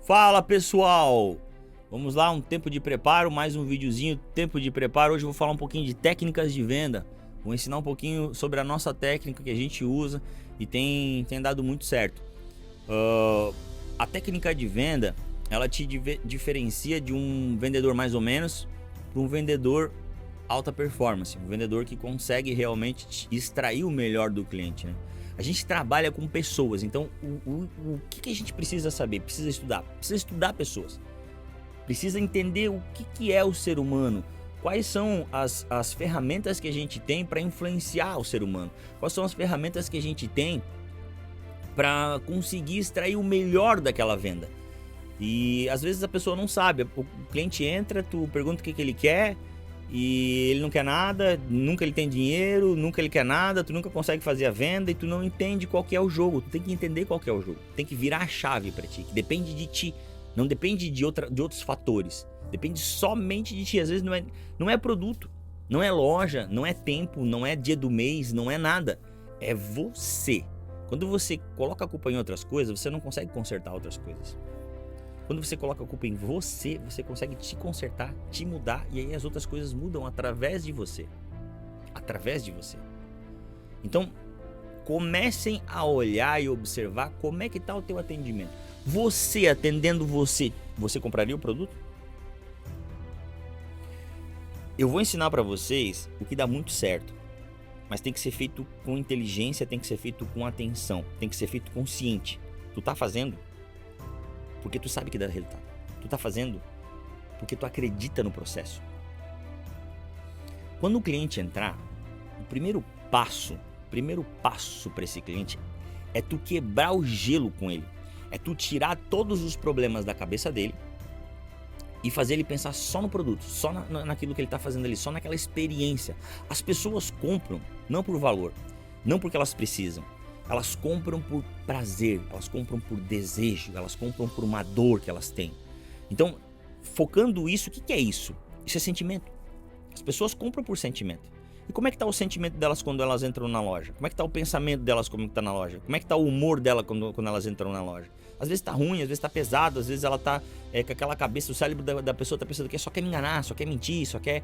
Fala pessoal, vamos lá, um tempo de preparo, mais um videozinho, tempo de preparo. Hoje eu vou falar um pouquinho de técnicas de venda, vou ensinar um pouquinho sobre a nossa técnica que a gente usa e tem dado muito certo. A técnica de venda, ela te diferencia de um vendedor mais ou menos para um vendedor alta performance, um vendedor que consegue realmente extrair o melhor do cliente, né? A gente trabalha com pessoas, então o que a gente precisa saber? Precisa estudar pessoas. Precisa entender o que é o ser humano, quais são as ferramentas que a gente tem para influenciar o ser humano, quais são as ferramentas que a gente tem para conseguir extrair o melhor daquela venda. E às vezes a pessoa não sabe, o cliente entra, tu pergunta o que ele quer, e ele não quer nada, nunca ele tem dinheiro, nunca ele quer nada, tu nunca consegue fazer a venda e tu não entende qual que é o jogo. Tu tem que entender qual que é o jogo, tem que virar a chave pra ti, que depende de ti, não depende de outros fatores, depende somente de ti. Às vezes não é produto, não é loja, não é tempo, não é dia do mês, não é nada, é você. Quando você coloca a culpa em outras coisas, você não consegue consertar outras coisas. Quando você coloca a culpa em você, você consegue te consertar, te mudar, e aí as outras coisas mudam através de você. Através de você. Então, comecem a olhar e observar como é que está o teu atendimento. Você atendendo você compraria o produto? Eu vou ensinar para vocês o que dá muito certo, mas tem que ser feito com inteligência, tem que ser feito com atenção, tem que ser feito consciente. Tu tá fazendo porque tu sabe que dá resultado. Tu tá fazendo porque tu acredita no processo. Quando o cliente entrar, o primeiro passo para esse cliente é tu quebrar o gelo com ele. É tu tirar todos os problemas da cabeça dele e fazer ele pensar só no produto, só naquilo que ele tá fazendo ali, só naquela experiência. As pessoas compram não por valor, não porque elas precisam. Elas compram por prazer, elas compram por desejo, elas compram por uma dor que elas têm. Então, focando isso, o que é isso? Isso é sentimento. As pessoas compram por sentimento. E como é que está o sentimento delas quando elas entram na loja? Como é que está o pensamento delas quando está na loja? Como é que está o humor dela quando elas entram na loja? Às vezes está ruim, às vezes está pesado, às vezes ela está com aquela cabeça, o cérebro da pessoa está pensando que só quer me enganar, só quer mentir, só quer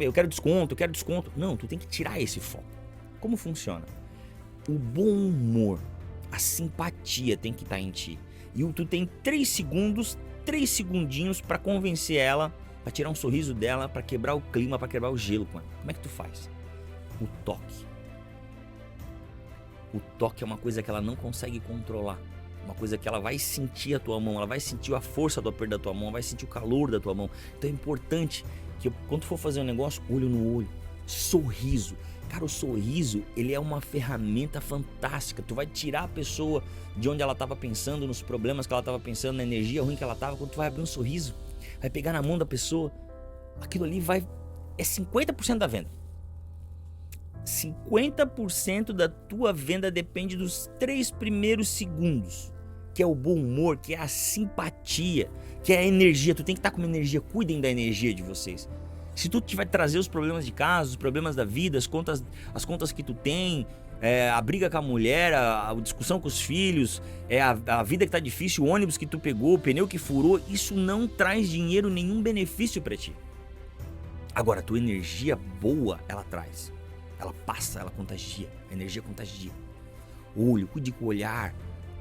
eu quero desconto, eu quero desconto. Não, tu tem que tirar esse foco. Como funciona? O bom humor, a simpatia tem que estar em ti. E tu tem 3 segundinhos para convencer ela, para tirar um sorriso dela, para quebrar o clima, para quebrar o gelo com ela. Como é que tu faz? O toque. O toque é uma coisa que ela não consegue controlar. Uma coisa que ela vai sentir a tua mão, ela vai sentir a força do aperto da tua mão, ela vai sentir o calor da tua mão. Então é importante que quando tu for fazer um negócio, olho no olho, sorriso. Cara, o sorriso, ele é uma ferramenta fantástica. Tu vai tirar a pessoa de onde ela estava pensando, nos problemas que ela estava pensando, na energia ruim que ela estava. Quando tu vai abrir um sorriso, vai pegar na mão da pessoa, aquilo ali é 50% da venda. 50% da tua venda depende dos 3 primeiros segundos, que é o bom humor, que é a simpatia, que é a energia. Tu tem que estar com uma energia, cuidem da energia de vocês. Se tu vai trazer os problemas de casa, os problemas da vida, as contas que tu tem, a briga com a mulher, a discussão com os filhos, a vida que tá difícil, o ônibus que tu pegou, o pneu que furou, isso não traz dinheiro, nenhum benefício pra ti. Agora, a tua energia boa, ela traz. Ela passa, ela contagia. A energia contagia. Olho, cuide com o olhar.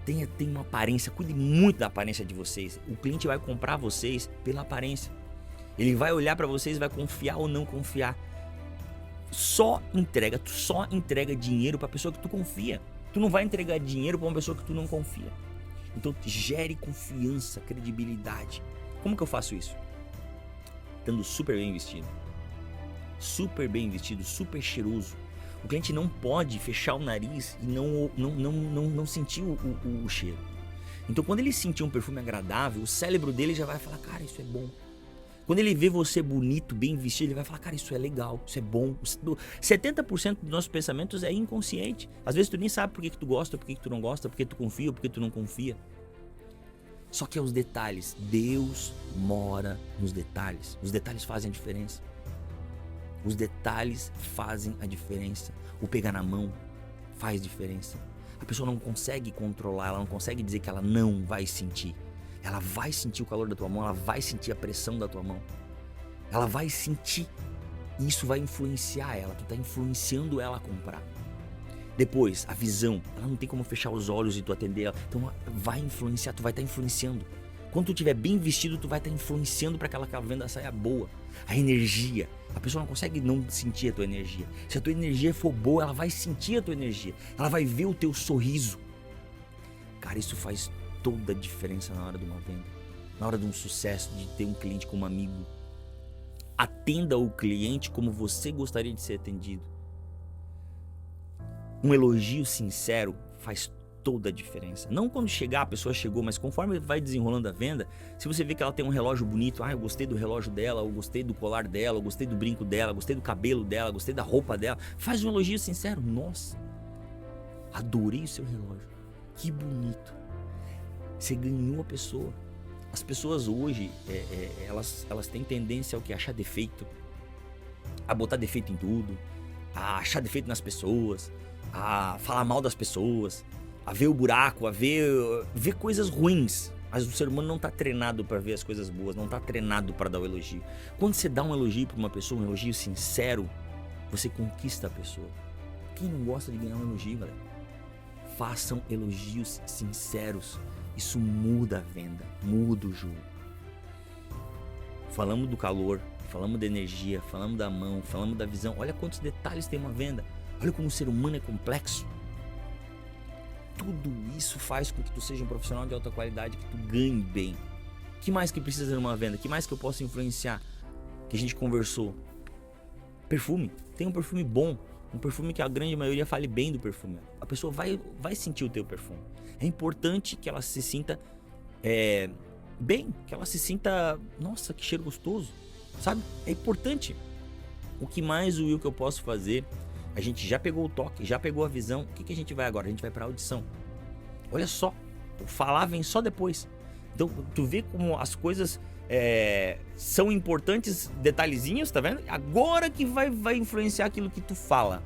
Tenha uma aparência, cuide muito da aparência de vocês. O cliente vai comprar vocês pela aparência. Ele vai olhar pra vocês, vai confiar ou não confiar. Tu só entrega dinheiro pra pessoa que tu confia. Tu não vai entregar dinheiro pra uma pessoa que tu não confia. Então gere confiança, credibilidade. Como que eu faço isso? Estando super bem vestido. Super bem vestido, super cheiroso. O cliente não pode fechar o nariz e não sentir o cheiro. Então quando ele sentir um perfume agradável, o cérebro dele já vai falar, cara, isso é bom. Quando ele vê você bonito, bem vestido, ele vai falar, cara, isso é legal, isso é bom. 70% dos nossos pensamentos é inconsciente. Às vezes tu nem sabe por que tu gosta, por que tu não gosta, por que tu confia, por que tu não confia. Só que é os detalhes. Deus mora nos detalhes. Os detalhes fazem a diferença. Os detalhes fazem a diferença. O pegar na mão faz diferença. A pessoa não consegue controlar, ela não consegue dizer que ela não vai sentir. ela vai sentir o calor da tua mão, ela vai sentir a pressão da tua mão. Ela vai sentir. E isso vai influenciar ela. Tu tá influenciando ela a comprar. Depois, a visão. Ela não tem como fechar os olhos e tu atender ela. Então vai influenciar, tu vai estar influenciando. Quando tu estiver bem vestido, tu vai estar influenciando para que aquela venda saia boa. A energia. A pessoa não consegue não sentir a tua energia. Se a tua energia for boa, ela vai sentir a tua energia. Ela vai ver o teu sorriso. Cara, isso faz toda a diferença na hora de uma venda. Na hora de um sucesso, de ter um cliente como amigo. Atenda o cliente como você gostaria de ser atendido. Um elogio sincero faz toda a diferença. Não quando chegar, a pessoa chegou, mas conforme vai desenrolando a venda, se você vê que ela tem um relógio bonito, eu gostei do relógio dela, eu gostei do colar dela, eu gostei do brinco dela, eu gostei do cabelo dela, eu gostei da roupa dela, faz um elogio sincero. Nossa, adorei o seu relógio, que bonito. Você ganhou a pessoa. As pessoas hoje, elas têm tendência ao que? Achar defeito, a botar defeito em tudo, a achar defeito nas pessoas, a falar mal das pessoas, a ver o buraco, a ver coisas ruins. Mas o ser humano não está treinado para ver as coisas boas, não está treinado para dar o elogio. Quando você dá um elogio para uma pessoa, um elogio sincero, você conquista a pessoa. Quem não gosta de ganhar um elogio, galera? Façam elogios sinceros. Isso muda a venda, muda o jogo. Falamos do calor, falamos da energia, falamos da mão, falamos da visão. Olha quantos detalhes tem uma venda. Olha como o ser humano é complexo. Tudo isso faz com que tu seja um profissional de alta qualidade, que tu ganhe bem. O que mais que precisa numa venda? O que mais que eu posso influenciar? Que a gente conversou. Perfume. Tem um perfume bom. Um perfume que a grande maioria fale bem do perfume. A pessoa vai sentir o teu perfume. É importante que ela se sinta bem, que ela se sinta, nossa, que cheiro gostoso, sabe? É importante. O que mais, Will, que eu posso fazer? A gente já pegou o toque, já pegou a visão. O que a gente vai agora? A gente vai para a audição. Olha só, o falar vem só depois. Então, tu vê como as coisas são importantes, detalhezinhos, tá vendo? Agora que vai influenciar aquilo que tu fala.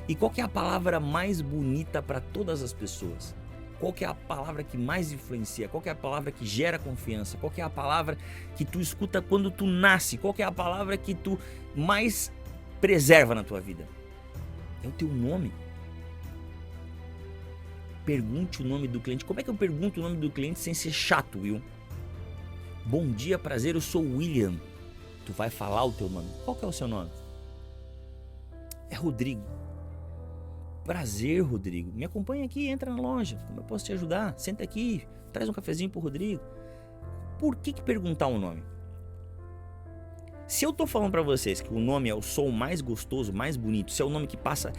E qual que é a palavra mais bonita para todas as pessoas? Qual que é a palavra que mais influencia? Qual que é a palavra que gera confiança? Qual que é a palavra que tu escuta quando tu nasce? Qual que é a palavra que tu mais preserva na tua vida? É o teu nome. Pergunte o nome do cliente. Como é que eu pergunto o nome do cliente sem ser chato, Will? Bom dia, prazer, eu sou o William. Tu vai falar o teu nome. Qual que é o seu nome? É Rodrigo. Prazer, Rodrigo. Me acompanha aqui, entra na loja. Como eu posso te ajudar? Senta aqui, traz um cafezinho pro Rodrigo. Por que perguntar o nome? Se eu tô falando pra vocês que o nome é o som mais gostoso, mais bonito, se é o nome que passa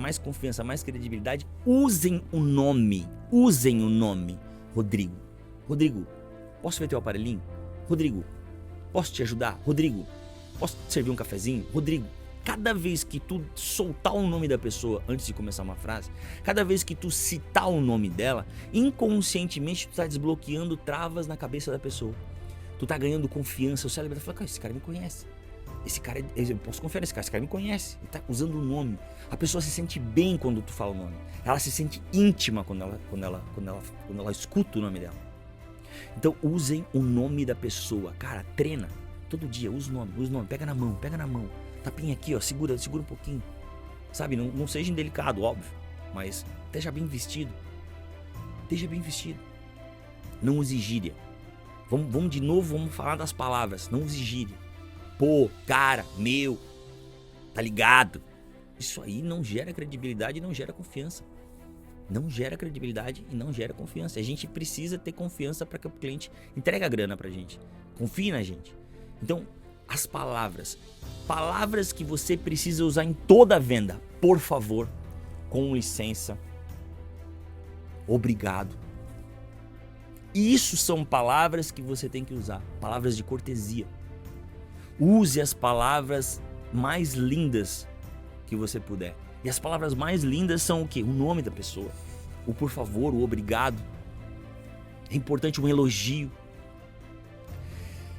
mais confiança, mais credibilidade, usem o nome. Usem o nome. Rodrigo. Rodrigo, posso ver teu aparelhinho? Rodrigo, posso te ajudar? Rodrigo, posso te servir um cafezinho? Rodrigo. Cada vez que tu soltar o nome da pessoa antes de começar uma frase, cada vez que tu citar o nome dela, inconscientemente tu tá desbloqueando travas na cabeça da pessoa. Tu tá ganhando confiança, o cérebro fala, cara, esse cara me conhece. Esse cara, eu posso confiar nesse cara, esse cara me conhece. Ele tá usando o nome. A pessoa se sente bem quando tu fala o nome. Ela se sente íntima quando ela escuta o nome dela. Então usem o nome da pessoa. Cara, treina. Todo dia, usa o nome. Pega na mão. Tapinha aqui, ó, segura um pouquinho. Sabe, não seja indelicado, óbvio. Mas esteja bem vestido. Não use gíria. Vamos de novo, vamos falar das palavras. Não use gíria. Pô, cara, meu, tá ligado? Isso aí não gera credibilidade e não gera confiança. Não gera credibilidade e não gera confiança. A gente precisa ter confiança para que o cliente entregue a grana pra gente. Confie na gente. Então, as palavras que você precisa usar em toda a venda. Por favor, com licença, obrigado. Isso são palavras que você tem que usar, palavras de cortesia. Use as palavras mais lindas que você puder. E as palavras mais lindas são o quê? O nome da pessoa, o por favor, o obrigado. É importante um elogio.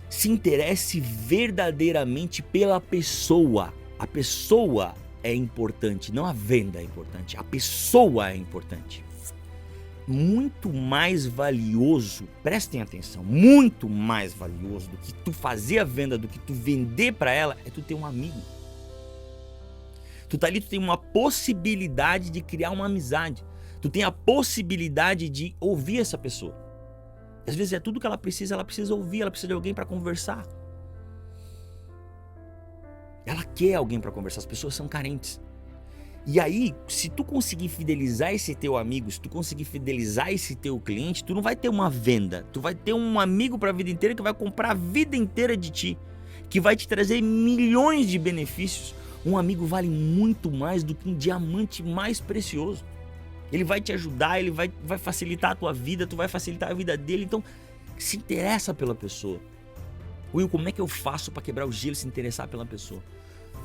Se interesse verdadeiramente pela pessoa. A pessoa é importante, não a venda é importante. A pessoa é importante. muito mais valioso, prestem atenção, muito mais valioso do que tu fazer a venda, do que tu vender para ela, é tu ter um amigo. Tu tá ali, tu tem uma possibilidade de criar uma amizade. Tu tem a possibilidade de ouvir essa pessoa. Às vezes é tudo que ela precisa ouvir, ela precisa de alguém para conversar. Ela quer alguém para conversar, as pessoas são carentes. E aí, se tu conseguir fidelizar esse teu amigo, se tu conseguir fidelizar esse teu cliente, tu não vai ter uma venda, tu vai ter um amigo para a vida inteira que vai comprar a vida inteira de ti, que vai te trazer milhões de benefícios. Um amigo vale muito mais do que um diamante mais precioso. Ele vai te ajudar, ele vai facilitar a tua vida, tu vai facilitar a vida dele. Então, se interessa pela pessoa. Will, como é que eu faço para quebrar o gelo e se interessar pela pessoa?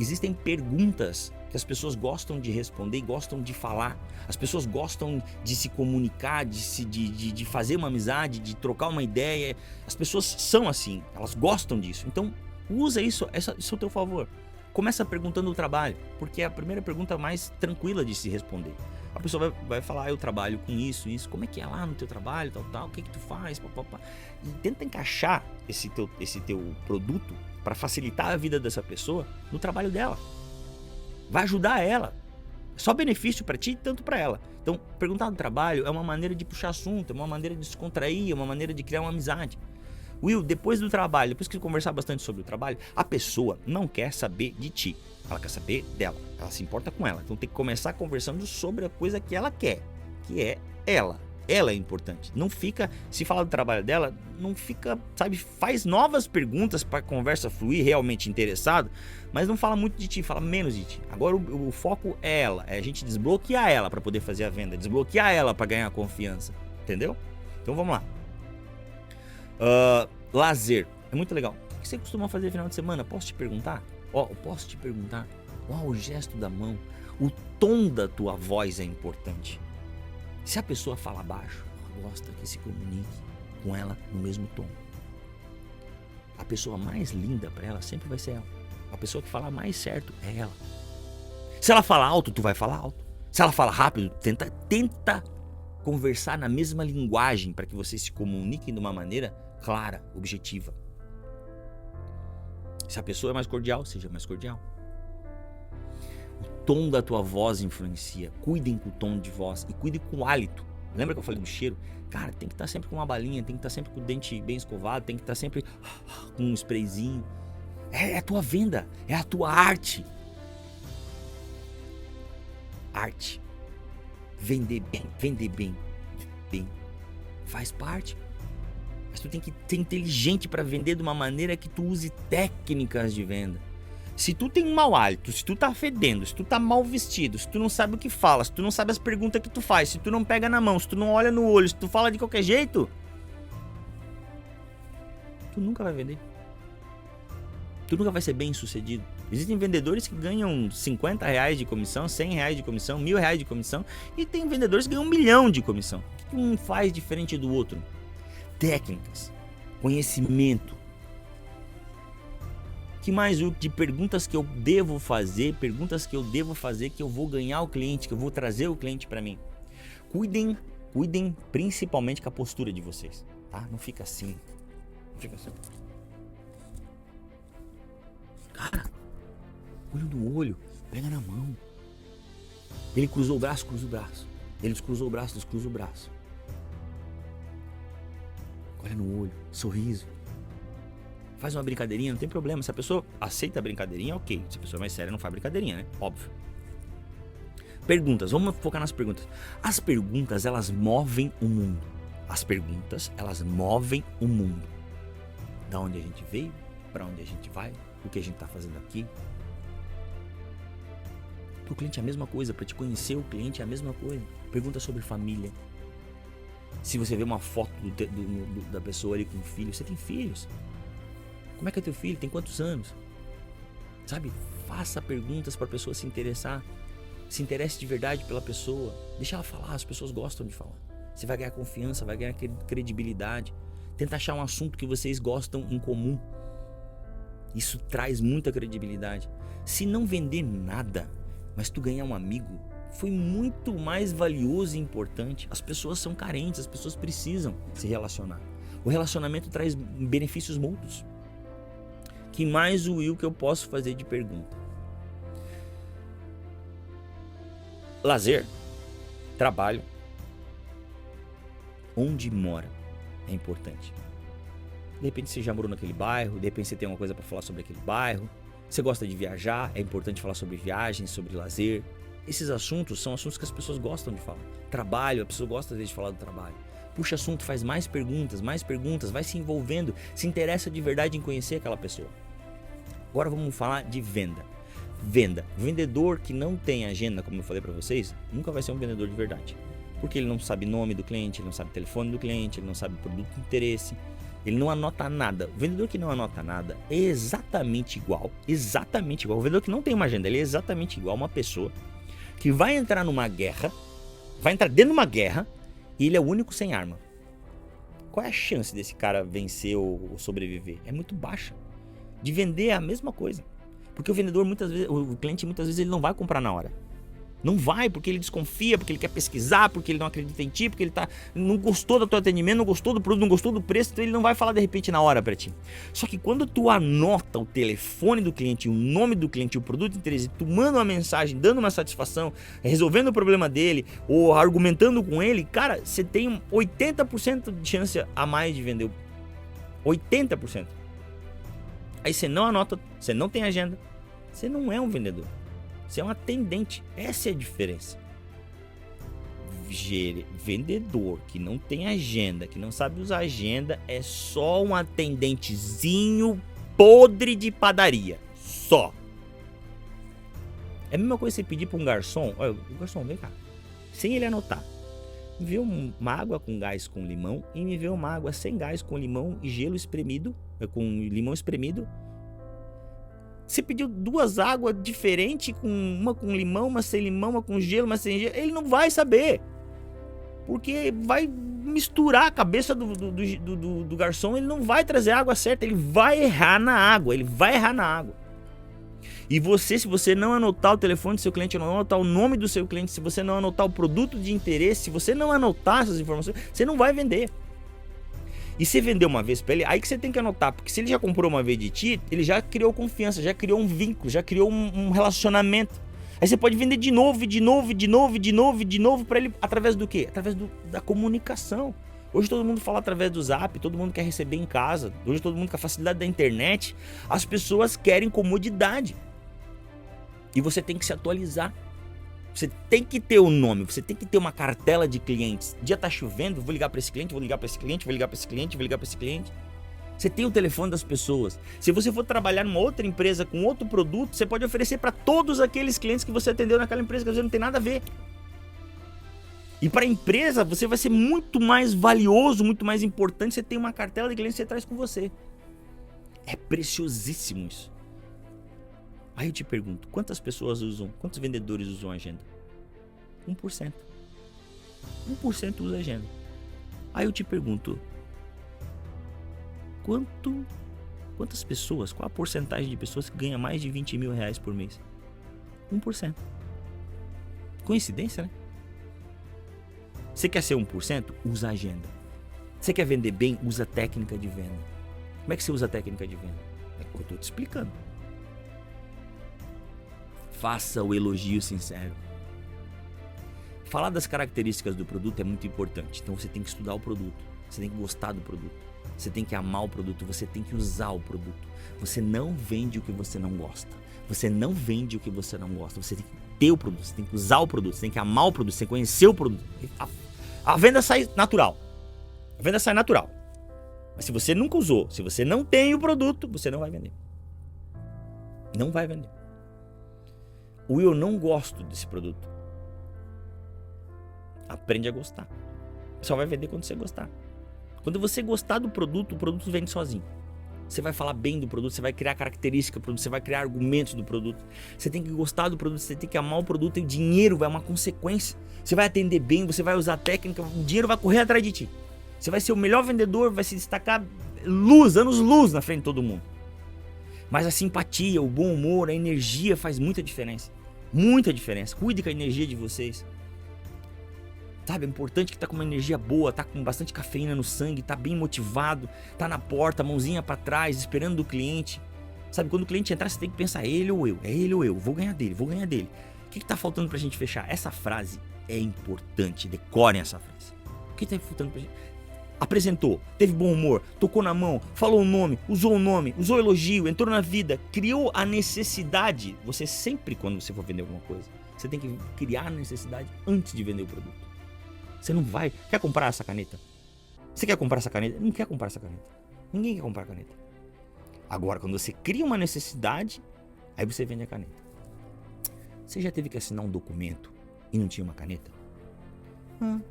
Existem perguntas que as pessoas gostam de responder e gostam de falar. As pessoas gostam de se comunicar, de fazer uma amizade, de trocar uma ideia. As pessoas são assim, elas gostam disso. Então, usa isso a teu favor. Começa perguntando o trabalho, porque é a primeira pergunta mais tranquila de se responder. A pessoa vai falar, eu trabalho com isso, como é que é lá no teu trabalho, tal, o que tu faz, papapá. E tenta encaixar esse teu produto para facilitar a vida dessa pessoa no trabalho dela. Vai ajudar ela. É só benefício para ti, tanto para ela. Então, perguntar do trabalho é uma maneira de puxar assunto, é uma maneira de descontrair, é uma maneira de criar uma amizade. Will, depois do trabalho, depois que conversar bastante sobre o trabalho, a pessoa não quer saber de ti, ela quer saber dela, ela se importa com ela. Então tem que começar conversando sobre a coisa que ela quer, que é ela. Ela é importante. Não fica, se falar do trabalho dela, não fica, sabe, faz novas perguntas para a conversa fluir, realmente interessado, mas não fala muito de ti, fala menos de ti. Agora o foco é ela, é a gente desbloquear ela para poder fazer a venda, desbloquear ela para ganhar confiança, entendeu? Então vamos lá. Lazer, é muito legal. O que você costuma fazer no final de semana? Posso te perguntar? Posso te perguntar? O gesto da mão, o tom da tua voz é importante. Se a pessoa fala baixo, ela gosta que se comunique com ela no mesmo tom. A pessoa mais linda para ela sempre vai ser ela. A pessoa que fala mais certo é ela. Se ela fala alto, tu vai falar alto. Se ela fala rápido, tenta conversar na mesma linguagem para que vocês se comuniquem de uma maneira clara, objetiva. Se a pessoa é mais cordial, seja mais cordial. O tom da tua voz influencia. Cuidem com o tom de voz e cuidem com o hálito. Lembra que eu falei do cheiro? Cara, tem que estar sempre com uma balinha, tem que estar sempre com o dente bem escovado, tem que estar sempre com um sprayzinho. É a tua venda, é a tua arte. Arte. Vender bem, faz parte. Mas tu tem que ser inteligente para vender de uma maneira que tu use técnicas de venda. Se tu tem um mau hálito, se tu tá fedendo, se tu tá mal vestido, se tu não sabe o que fala, se tu não sabe as perguntas que tu faz, se tu não pega na mão, se tu não olha no olho, se tu fala de qualquer jeito, tu nunca vai vender. Tu nunca vai ser bem sucedido. Existem vendedores que ganham R$50 de comissão, R$100 de comissão, R$1.000 de comissão, e tem vendedores que ganham 1 milhão de comissão. O que um faz diferente do outro? Técnicas, conhecimento. Que mais de perguntas que eu devo fazer, que eu vou ganhar o cliente, que eu vou trazer o cliente para mim. Cuidem principalmente com a postura de vocês, tá? Não fica assim. Não fica assim. Cara, olho no olho, pega na mão. Ele cruzou o braço, cruza o braço. Ele descruzou o braço, descruza o braço. Olha no olho, sorriso. Faz uma brincadeirinha, não tem problema. Se a pessoa aceita a brincadeirinha, ok. Se a pessoa é mais séria, não faz brincadeirinha, né? Óbvio. Perguntas, vamos focar nas perguntas. As perguntas, elas movem o mundo. As perguntas, elas movem o mundo. Da onde a gente veio, para onde a gente vai, o que a gente tá fazendo aqui. Para o cliente é a mesma coisa, para te conhecer o cliente é a mesma coisa. Pergunta sobre família. Se você vê uma foto da pessoa ali com um filho, você tem filhos? Como é que é teu filho? Tem quantos anos? Sabe? Faça perguntas para a pessoa se interessar. Se interesse de verdade pela pessoa. Deixa ela falar, as pessoas gostam de falar. Você vai ganhar confiança, vai ganhar credibilidade. Tenta achar um assunto que vocês gostam em comum. Isso traz muita credibilidade. Se não vender nada, mas tu ganhar um amigo, foi muito mais valioso e importante. As pessoas são carentes, as pessoas precisam se relacionar. O relacionamento traz benefícios mútuos. Que mais, Will, que eu posso fazer de pergunta? Lazer, trabalho, onde mora é importante. De repente você já morou naquele bairro, de repente você tem uma coisa para falar sobre aquele bairro. Você gosta de viajar, é importante falar sobre viagens, sobre lazer. Esses assuntos são assuntos que as pessoas gostam de falar. Trabalho, a pessoa gosta às vezes de falar do trabalho. Puxa assunto, faz mais perguntas, vai se envolvendo, se interessa de verdade em conhecer aquela pessoa. Agora vamos falar de venda. Venda. Vendedor que não tem agenda, como eu falei para vocês, nunca vai ser um vendedor de verdade. Porque ele não sabe nome do cliente, ele não sabe telefone do cliente, ele não sabe produto de interesse, ele não anota nada. O vendedor que não anota nada é exatamente igual. O vendedor que não tem uma agenda, ele é exatamente igual a uma pessoa que vai entrar numa guerra, vai entrar dentro de uma guerra e ele é o único sem arma. Qual é a chance desse cara vencer ou sobreviver? É muito baixa. De vender é a mesma coisa. Porque o vendedor muitas vezes, o cliente muitas vezes ele não vai comprar na hora. Não vai, porque ele desconfia, porque ele quer pesquisar, porque ele não acredita em ti, porque ele não gostou do teu atendimento, não gostou do produto, não gostou do preço, então ele não vai falar de repente na hora pra ti. Só que quando tu anota o telefone do cliente, o nome do cliente, o produto de interesse, tu manda uma mensagem, dando uma satisfação, resolvendo o problema dele, ou argumentando com ele, cara, você tem 80% de chance a mais de vender. 80%. Aí você não anota, você não tem agenda, você não é um vendedor. Você é um atendente, essa é a diferença. Vendedor que não tem agenda, que não sabe usar agenda, é só um atendentezinho podre de padaria, só. É a mesma coisa você pedir para um garçom, olha, o garçom, vem cá, sem ele anotar, me vê uma água com gás com limão e me vê uma água sem gás com limão e gelo espremido, com limão espremido. Você pediu duas águas diferentes, uma com limão, uma sem limão, uma com gelo, uma sem gelo. Ele não vai saber. Porque vai misturar a cabeça do garçom. Ele não vai trazer a água certa. Ele vai errar na água. E você, se você não anotar o telefone do seu cliente, não anotar o nome do seu cliente, se você não anotar o produto de interesse, se você não anotar essas informações, você não vai vender. E se vender uma vez para ele, aí que você tem que anotar, porque se ele já comprou uma vez de ti, ele já criou confiança, já criou um vínculo, já criou um relacionamento. Aí você pode vender de novo para ele através do quê? Através da comunicação. Hoje todo mundo fala através do Zap, todo mundo quer receber em casa. Hoje todo mundo com a facilidade da internet, as pessoas querem comodidade. E você tem que se atualizar. Você tem que ter um nome, você tem que ter uma cartela de clientes. O dia tá chovendo, vou ligar para esse cliente, vou ligar para esse cliente, vou ligar para esse cliente, vou ligar para esse cliente. Você tem o telefone das pessoas. Se você for trabalhar numa outra empresa com outro produto, você pode oferecer para todos aqueles clientes que você atendeu naquela empresa, que às vezes não tem nada a ver. E para a empresa, você vai ser muito mais valioso, muito mais importante. Você tem uma cartela de clientes que você traz com você. É preciosíssimo isso. Aí eu te pergunto, quantos vendedores usam agenda? 1%. 1% usa agenda. Aí eu te pergunto, quantas pessoas, qual a porcentagem de pessoas que ganha mais de 20 mil reais por mês? 1%. Coincidência, né? Você quer ser 1%? Usa agenda. Você quer vender bem? Usa técnica de venda. Como é que você usa técnica de venda? É o que eu estou te explicando. Faça o elogio sincero. Falar das características do produto é muito importante. Então você tem que estudar o produto. Você tem que gostar do produto. Você tem que amar o produto. Você tem que usar o produto. Você não vende o que você não gosta. Você não vende o que você não gosta. Você tem que ter o produto. Você tem que usar o produto. Você tem que amar o produto. Você tem que conhecer o produto. A venda sai natural. A venda sai natural. Mas se você nunca usou, se você não tem o produto, você não vai vender. Não vai vender. Eu não gosto desse produto. Aprende a gostar. Só vai vender quando você gostar. Quando você gostar do produto, o produto vende sozinho. Você vai falar bem do produto, você vai criar características do produto, você vai criar argumentos do produto. Você tem que gostar do produto, você tem que amar o produto e o dinheiro vai uma consequência. Você vai atender bem, você vai usar técnica, o dinheiro vai correr atrás de ti. Você vai ser o melhor vendedor, vai se destacar anos-luz na frente de todo mundo. Mas a simpatia, o bom humor, a energia faz muita diferença. Muita diferença. Cuide com a energia de vocês. Sabe, é importante que tá com uma energia boa, tá com bastante cafeína no sangue, tá bem motivado, tá na porta, mãozinha pra trás, esperando do cliente. Sabe, quando o cliente entrar, você tem que pensar, é ele ou eu, vou ganhar dele, vou ganhar dele. O que tá faltando pra gente fechar? Essa frase é importante, decorem essa frase. O que tá faltando pra gente? Apresentou, teve bom humor, tocou na mão, falou o nome, usou elogio, entrou na vida, criou a necessidade. Você sempre, quando você for vender alguma coisa, você tem que criar a necessidade antes de vender o produto. Você não vai... Quer comprar essa caneta? Você quer comprar essa caneta? Não quer comprar essa caneta. Ninguém quer comprar a caneta. Agora, quando você cria uma necessidade, aí você vende a caneta. Você já teve que assinar um documento e não tinha uma caneta?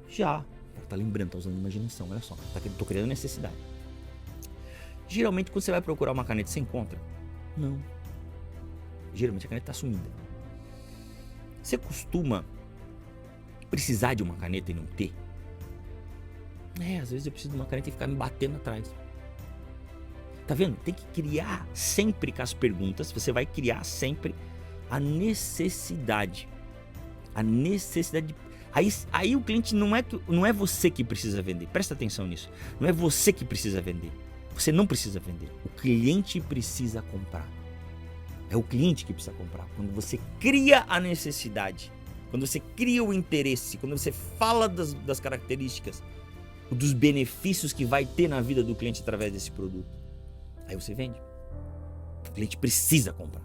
Já. Tá lembrando, tá usando imaginação, olha só. Tô criando necessidade. Geralmente, quando você vai procurar uma caneta, você encontra? Não. Geralmente a caneta tá sumida. Você costuma precisar de uma caneta e não ter? Às vezes eu preciso de uma caneta e ficar me batendo atrás. Tá vendo? Tem que criar sempre com as perguntas. Você vai criar sempre a necessidade. A necessidade. Aí o cliente não é você que precisa vender. Presta atenção nisso. Não é você que precisa vender. Você não precisa vender. O cliente precisa comprar. É o cliente que precisa comprar. Quando você cria a necessidade, quando você cria o interesse, quando você fala das características, dos benefícios que vai ter na vida do cliente através desse produto, aí você vende. O cliente precisa comprar.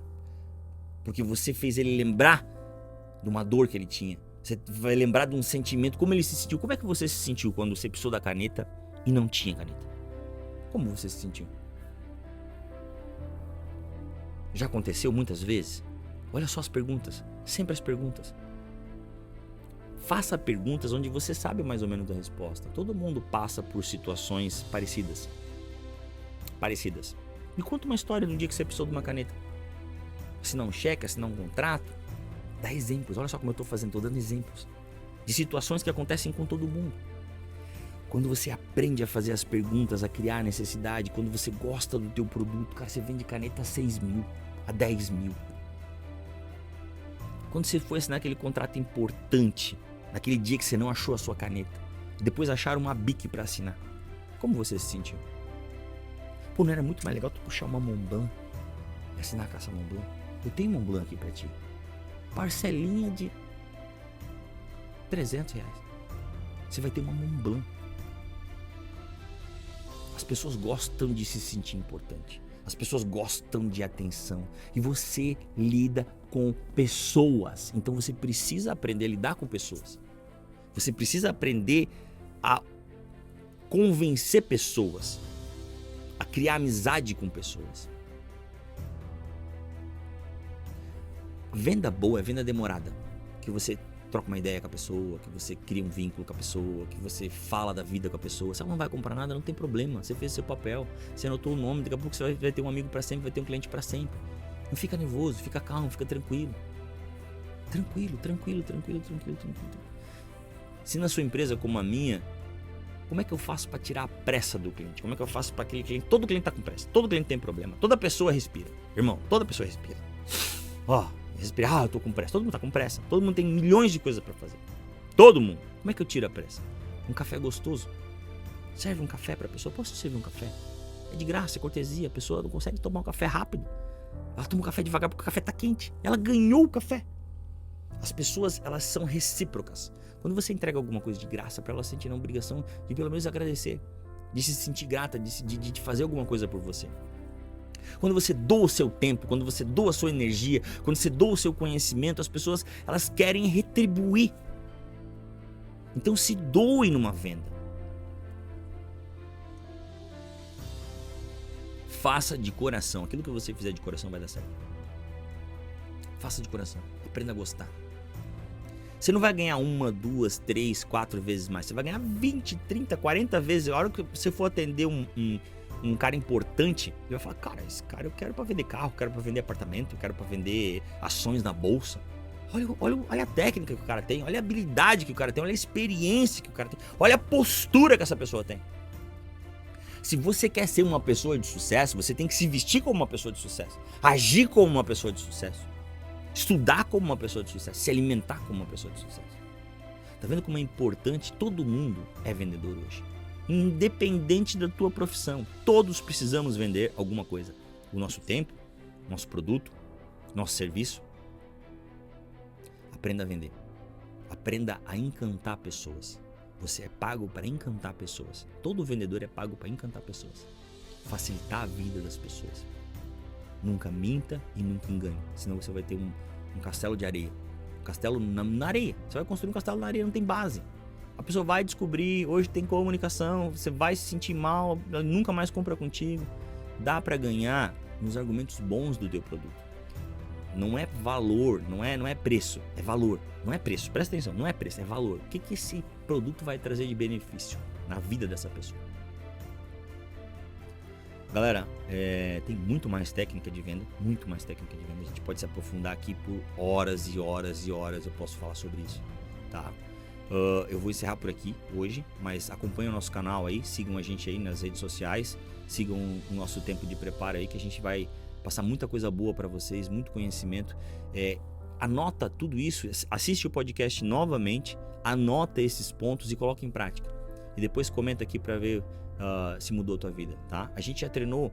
Porque você fez ele lembrar de uma dor que ele tinha. Você vai lembrar de um sentimento, como ele se sentiu. Como é que você se sentiu quando você precisou da caneta e não tinha caneta? Como você se sentiu? Já aconteceu muitas vezes? Olha só as perguntas. Sempre as perguntas. Faça perguntas onde você sabe mais ou menos da resposta. Todo mundo passa por situações parecidas. Me conta uma história do dia que você precisou de uma caneta. Assinar um cheque, assinar um contrato. Dá exemplos. Olha só como eu estou fazendo. Estou dando exemplos de situações que acontecem com todo mundo. Quando você aprende a fazer as perguntas, a criar a necessidade, quando você gosta do teu produto, cara, você vende caneta a 6 mil, a 10 mil. Quando você foi assinar aquele contrato importante, naquele dia que você não achou a sua caneta, depois acharam uma Bic para assinar, como você se sentiu? Pô, não era muito mais legal tu puxar uma Montblanc e assinar com essa Montblanc? Eu tenho Montblanc aqui pra ti. Parcelinha de R$300. Você vai ter uma Montblanc. As pessoas gostam de se sentir importante. As pessoas gostam de atenção. E você lida com pessoas. Então você precisa aprender a lidar com pessoas. Você precisa aprender a convencer pessoas. A criar amizade com pessoas. Venda boa é venda demorada. Que você troca uma ideia com a pessoa, que você cria um vínculo com a pessoa, que você fala da vida com a pessoa. Se ela não vai comprar nada, não tem problema. Você fez seu papel, você anotou o nome, daqui a pouco você vai ter um amigo para sempre, vai ter um cliente para sempre. Não fica nervoso, fica calmo, fica tranquilo. Tranquilo. Se na sua empresa como a minha, como é que eu faço para tirar a pressa do cliente? Como é que eu faço para aquele cliente? Todo cliente tá com pressa, todo cliente tem problema, toda pessoa respira. Irmão, toda pessoa respira. Respirar, eu tô com pressa. Todo mundo tá com pressa. Todo mundo tem milhões de coisas pra fazer. Todo mundo. Como é que eu tiro a pressa? Um café gostoso. Serve um café pra pessoa. Posso servir um café? É de graça, é cortesia. A pessoa não consegue tomar um café rápido. Ela toma um café devagar porque o café tá quente. Ela ganhou o café. As pessoas, elas são recíprocas. Quando você entrega alguma coisa de graça pra ela sentir a obrigação de pelo menos agradecer. De se sentir grata, de fazer alguma coisa por você. Quando você doa o seu tempo, quando você doa a sua energia, quando você doa o seu conhecimento, as pessoas, elas querem retribuir. Então se doe numa venda. Faça de coração. Aquilo que você fizer de coração vai dar certo. Faça de coração. Aprenda a gostar. Você não vai ganhar 1, 2, 3, 4 vezes mais. Você vai ganhar 20, 30, 40 vezes. A hora que você for atender um cara importante, ele vai falar, cara, esse cara eu quero pra vender carro, eu quero pra vender apartamento, eu quero pra vender ações na bolsa. Olha a técnica que o cara tem, olha a habilidade que o cara tem, olha a experiência que o cara tem, olha a postura que essa pessoa tem. Se você quer ser uma pessoa de sucesso, você tem que se vestir como uma pessoa de sucesso, agir como uma pessoa de sucesso. estudar como uma pessoa de sucesso, se alimentar como uma pessoa de sucesso. Tá vendo como é importante? Todo mundo é vendedor hoje. Independente da tua profissão, todos precisamos vender alguma coisa. O nosso tempo, nosso produto, nosso serviço. Aprenda a vender. Aprenda a encantar pessoas. Você é pago para encantar pessoas. Todo vendedor é pago para encantar pessoas. Facilitar a vida das pessoas. Nunca minta e nunca engane. Senão você vai ter um castelo de areia. Um castelo na areia. Você vai construir um castelo na areia, não tem base. A pessoa vai descobrir, hoje tem comunicação, você vai se sentir mal, ela nunca mais compra contigo. Dá para ganhar nos argumentos bons do teu produto. Não é valor, não é preço, é valor. Não é preço, presta atenção, não é preço, é valor. O que esse produto vai trazer de benefício na vida dessa pessoa? Galera, tem muito mais técnica de venda, muito mais técnica de venda. A gente pode se aprofundar aqui por horas e horas e horas, eu posso falar sobre isso, tá? Eu vou encerrar por aqui hoje, mas acompanhem o nosso canal aí, sigam a gente aí nas redes sociais, sigam o nosso tempo de preparo aí, que a gente vai passar muita coisa boa para vocês, muito conhecimento. Anota tudo isso, assiste o podcast novamente, anota esses pontos e coloca em prática. E depois comenta aqui para ver se mudou a tua vida, tá? A gente já treinou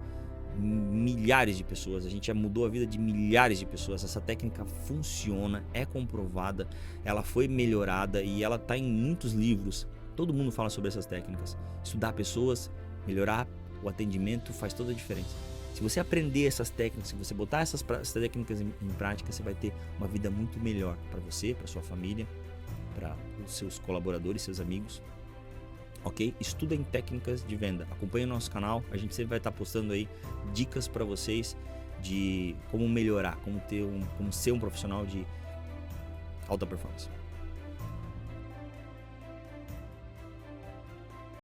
milhares de pessoas, a gente já mudou a vida de milhares de pessoas. Essa técnica funciona, é comprovada, ela foi melhorada e ela tá em muitos livros. Todo mundo fala sobre essas técnicas. Estudar pessoas, melhorar o atendimento faz toda a diferença. Se você aprender essas técnicas, se você botar essas técnicas em prática, você vai ter uma vida muito melhor para você, para sua família, para os seus colaboradores, seus amigos. Ok? Estudem técnicas de venda. Acompanhe o nosso canal. A gente sempre vai estar postando aí dicas para vocês de como melhorar, como ser um profissional de alta performance.